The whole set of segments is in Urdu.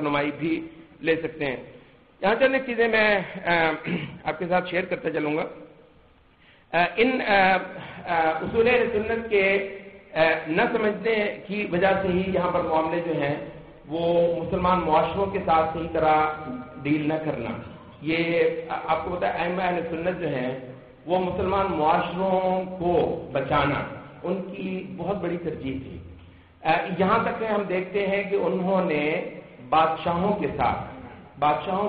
رہنمائی بھی لے سکتے ہیں. یہاں چند ایک چیزیں میں آپ کے ساتھ شیئر کرتا چلوں گا. ان اصول اہل سنت کے نہ سمجھنے کی وجہ سے ہی یہاں پر معاملے جو ہیں وہ مسلمان معاشروں کے ساتھ صحیح طرح ڈیل نہ کرنا. یہ آپ کو پتا ہے ائمہ اہل سنت جو ہیں وہ مسلمان معاشروں کو بچانا ان کی بہت بڑی ترجیح تھی. یہاں تک کہ ہم دیکھتے ہیں کہ انہوں نے بادشاہوں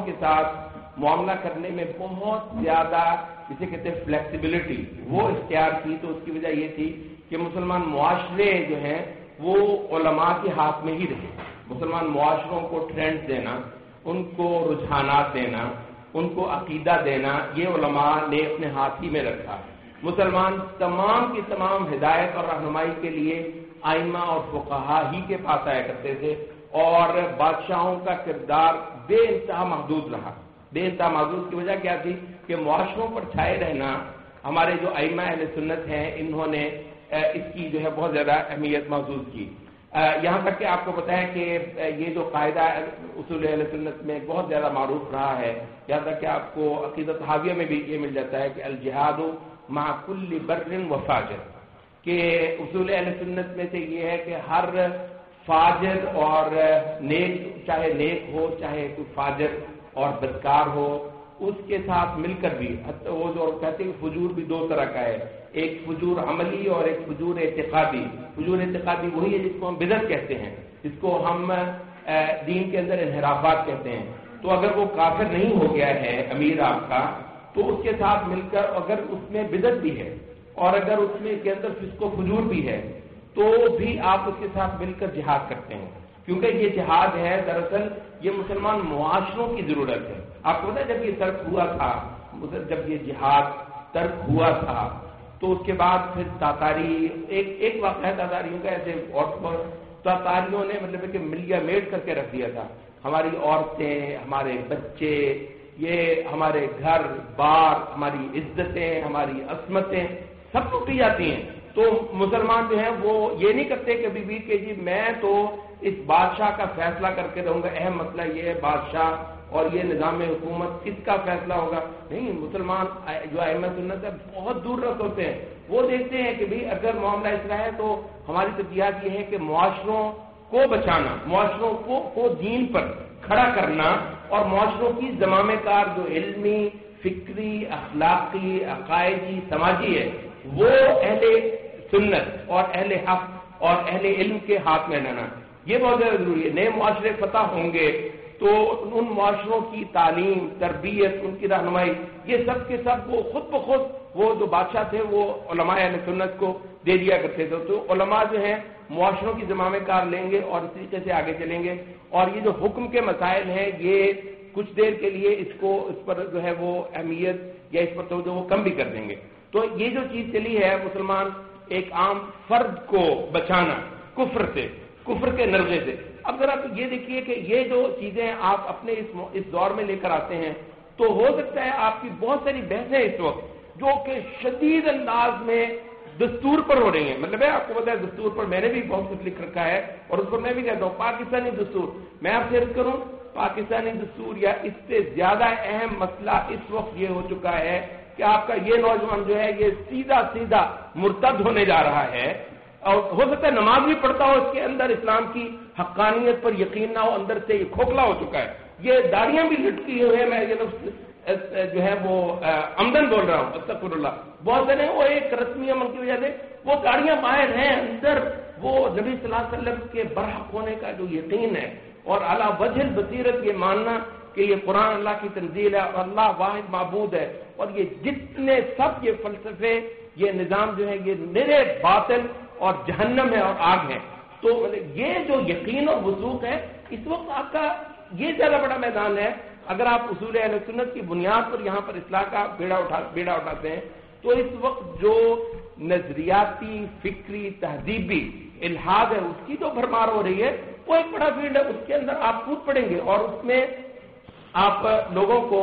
کے ساتھ معاملہ کرنے میں بہت زیادہ جسے کہتے ہیں فلیکسیبلٹی وہ اختیار کی. تو اس کی وجہ یہ تھی کہ مسلمان معاشرے جو ہیں وہ علماء کے ہاتھ میں ہی رہے. مسلمان معاشروں کو ٹرینڈ دینا, ان کو رجحانات دینا, ان کو عقیدہ دینا, یہ علماء نے اپنے ہاتھ ہی میں رکھا. مسلمان تمام کی تمام ہدایت اور رہنمائی کے لیے ائمہ اور فقہا ہی کے پاس آیا کرتے تھے, اور بادشاہوں کا کردار بے انتہا محدود رہا. بے انتہا محدود کی وجہ کیا تھی کہ معاشروں پر چھائے رہنا ہمارے جو ائمہ اہل سنت ہیں انہوں نے اس کی جو ہے بہت زیادہ اہمیت محسوس کی. یہاں تک کہ آپ کو پتا ہے کہ یہ جو قاعدہ اصول اہل سنت میں بہت زیادہ معروف رہا ہے, یہاں تک کہ آپ کو عقیدۃ حاویہ میں بھی یہ مل جاتا ہے کہ الجہاد مع کل بر و فاجر, کہ اصول اہل سنت میں سے یہ ہے کہ ہر فاجر اور نیک, چاہے نیک ہو چاہے کوئی فاجر اور بدکار ہو, اس کے ساتھ مل کر بھی وہ جو کہتے ہیں فجور بھی دو طرح کا ہے, ایک فجور عملی اور ایک فجور اعتقادی. فجور اعتقادی وہی ہے جس کو ہم بدعت کہتے ہیں, جس کو ہم دین کے اندر انحرافات کہتے ہیں. تو اگر وہ کافر نہیں ہو گیا ہے امیر آپ کا, تو اس کے ساتھ مل کر اگر اس میں بدعت بھی ہے اور اگر اس میں کے اندر فسق و فجور بھی ہے تو بھی آپ اس کے ساتھ مل کر جہاد کرتے ہیں, کیونکہ یہ جہاد ہے دراصل یہ مسلمان معاشروں کی ضرورت ہے. آپ کو پتا ہے جب یہ ترک ہوا تھا, جب یہ جہاد ترک ہوا تھا تو اس کے بعد پھر تاتاری ایک واقعہ ہے تاتاریوں کا, ایسے اور تاتاریوں نے مطلب ہے کہ ملیا میٹ کر کے رکھ دیا تھا. ہماری عورتیں, ہمارے بچے, یہ ہمارے گھر بار, ہماری عزتیں, ہماری عصمتیں سب لوٹی جاتی ہیں. تو مسلمان جو ہیں وہ یہ نہیں کرتے کہ بی کہ جی میں تو اس بادشاہ کا فیصلہ کر کے رہوں گا, اہم مسئلہ یہ ہے بادشاہ اور یہ نظام حکومت کس کا فیصلہ ہوگا. نہیں, مسلمان جو ائمہ سنت ہے بہت دور رخ ہوتے ہیں. وہ دیکھتے ہیں کہ بھئی اگر معاملہ اس طرح ہے تو ہماری ترجیحات یہ ہے کہ معاشروں کو بچانا, معاشروں کو دین پر کھڑا کرنا, اور معاشروں کی زمامے کار جو علمی, فکری, اخلاقی, عقائدی, سماجی ہے وہ اہل سنت اور اہل حق اور اہل علم کے ہاتھ میں لانا یہ بہت زیادہ ضروری ہے. نئے معاشرے فتح ہوں گے تو ان معاشروں کی تعلیم, تربیت, ان کی رہنمائی, یہ سب کے سب وہ خود بخود وہ جو بادشاہ تھے وہ علماء اہل سنت کو دے دیا کرتے تھے. تو علماء جو ہیں معاشروں کی زمامے کار لیں گے اور اس طریقے سے آگے چلیں گے, اور یہ جو حکم کے مسائل ہیں یہ کچھ دیر کے لیے اس پر جو ہے وہ اہمیت یا اس پر توجہ وہ کم بھی کر دیں گے. تو یہ جو چیز چلی ہے مسلمان ایک عام فرد کو بچانا کفر سے, کفر کے نرغے سے. اب ذرا یہ دیکھیے کہ یہ جو چیزیں آپ اپنے اس دور میں لے کر آتے ہیں تو ہو سکتا ہے آپ کی بہت ساری بحثیں اس وقت جو کہ شدید انداز میں دستور پر ہو رہی ہیں. مطلب ہے آپ کو پتا ہے دستور پر میں نے بھی بہت کچھ لکھ رکھا ہے اور اس پر میں بھی کہتا ہوں پاکستانی دستور. میں آپ سے عرض کروں پاکستانی دستور یا اس سے زیادہ اہم مسئلہ اس وقت یہ ہو چکا ہے کہ آپ کا یہ نوجوان جو ہے یہ سیدھا مرتد ہونے جا رہا ہے, اور ہو سکتا ہے نماز بھی پڑھتا ہو, اس کے اندر اسلام کی حقانیت پر یقین نہ ہو, اندر سے یہ کھوکھلا ہو چکا ہے. یہ داڑیاں بھی لٹکی ہوئی ہیں, میں یہ لفظ جو ہے وہ عمدن بول رہا ہوں, استغفر اللہ. بہت سے وہ ایک رسمی عمل کی وجہ سے وہ داڑیاں باہر ہیں, اندر وہ نبی صلی اللہ علیہ وسلم کے برحق ہونے کا جو یقین ہے اور علی وجہ البصیرت یہ ماننا کہ یہ قرآن اللہ کی تنزیل ہے اور اللہ واحد معبود ہے, اور یہ جتنے سب یہ فلسفے یہ نظام جو ہے یہ نرے باطل اور جہنم ہے اور آگ ہے. تو یہ جو یقین اور وثوق ہے اس وقت آپ کا یہ زیادہ بڑا میدان ہے. اگر آپ اصول اہل سنت کی بنیاد پر یہاں پر اصلاح کا بیڑا اٹھاتے ہیں تو اس وقت جو نظریاتی, فکری, تہذیبی الحاد ہے اس کی جو بھرمار ہو رہی ہے وہ ایک بڑا فیلڈ ہے. اس کے اندر آپ کود پڑیں گے اور اس میں آپ لوگوں کو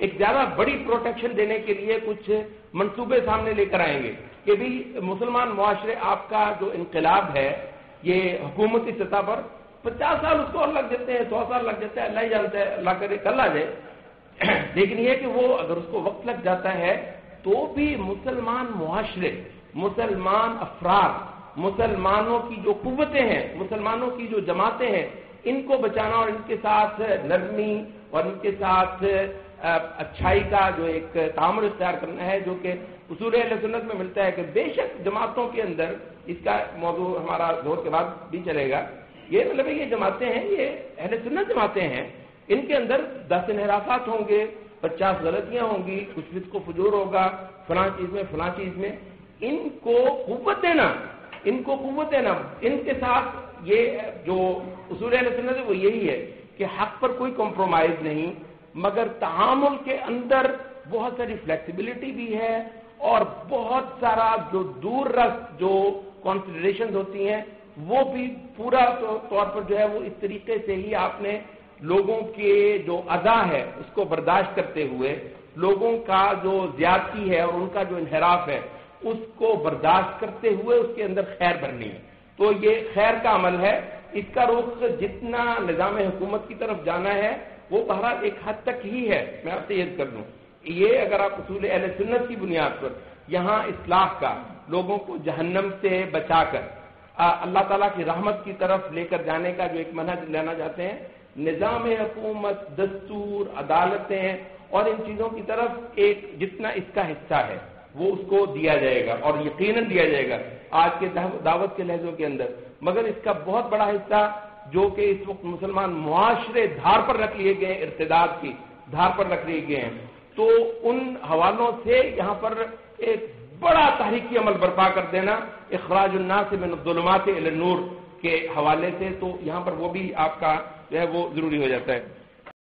ایک زیادہ بڑی پروٹیکشن دینے کے لیے کچھ منصوبے سامنے لے کر آئیں گے کہ بھی مسلمان معاشرے آپ کا جو انقلاب ہے یہ حکومتی سطح پر 50 سال اس کو اور لگ جاتے ہیں، 100 سال لگ جاتے ہیں، اللہ ہی جانتا ہے، اللہ کرے کل آ جائے. لیکن یہ کہ وہ اگر اس کو وقت لگ جاتا ہے تو بھی مسلمان معاشرے، مسلمان افراد، مسلمانوں کی جو قوتیں ہیں، مسلمانوں کی جو جماعتیں ہیں، ان کو بچانا اور ان کے ساتھ نرمی اور ان کے ساتھ اچھائی کا جو ایک تعامل اختیار کرنا ہے، جو کہ اصول اہل سنت میں ملتا ہے کہ بے شک جماعتوں کے اندر، اس کا موضوع ہمارا زور کے بعد بھی چلے گا، یہ مطلب یہ جماعتیں ہیں، یہ اہل سنت جماعتیں ہیں، ان کے اندر 10 انحرافات ہوں گے، 50 غلطیاں ہوں گی، کچھ فسق و فجور ہوگا، فلاں چیز میں فلاں چیز میں. ان کو قوت دینا، ان کو قوت دینا، ان کے ساتھ یہ جو اصول اہل سنت ہے وہ یہی ہے کہ حق پر کوئی کمپرومائز نہیں، مگر تعامل کے اندر بہت ساری فلیکسیبلٹی بھی ہے اور بہت سارا جو دور رس جو کنسیڈریشنز ہوتی ہیں وہ بھی پورا طور پر جو ہے وہ اس طریقے سے ہی آپ نے لوگوں کے جو ادا ہے اس کو برداشت کرتے ہوئے، لوگوں کا جو زیادتی ہے اور ان کا جو انحراف ہے اس کو برداشت کرتے ہوئے اس کے اندر خیر بھرنی ہے. تو یہ خیر کا عمل ہے. اس کا رخ جتنا نظام حکومت کی طرف جانا ہے وہ بہرحال ایک حد تک ہی ہے. میں آپ سے یہ کر دوں، یہ اگر آپ اصول اہل سنت کی بنیاد پر یہاں اصلاح کا، لوگوں کو جہنم سے بچا کر اللہ تعالیٰ کی رحمت کی طرف لے کر جانے کا جو ایک منہج لینا چاہتے ہیں، نظام حکومت، دستور، عدالتیں اور ان چیزوں کی طرف ایک جتنا اس کا حصہ ہے وہ اس کو دیا جائے گا، اور یقیناً دیا جائے گا آج کے دعوت کے لہجوں کے اندر. مگر اس کا بہت بڑا حصہ جو کہ اس وقت مسلمان معاشرے دھار پر رکھ لیے گئے، ارتداد کی دھار پر رکھ لیے گئے ہیں، تو ان حوالوں سے یہاں پر ایک بڑا تحریکی عمل برپا کر دینا، اخراج الناس من الظلمات الی النور کے حوالے سے، تو یہاں پر وہ بھی آپ کا جو ہے وہ ضروری ہو جاتا ہے.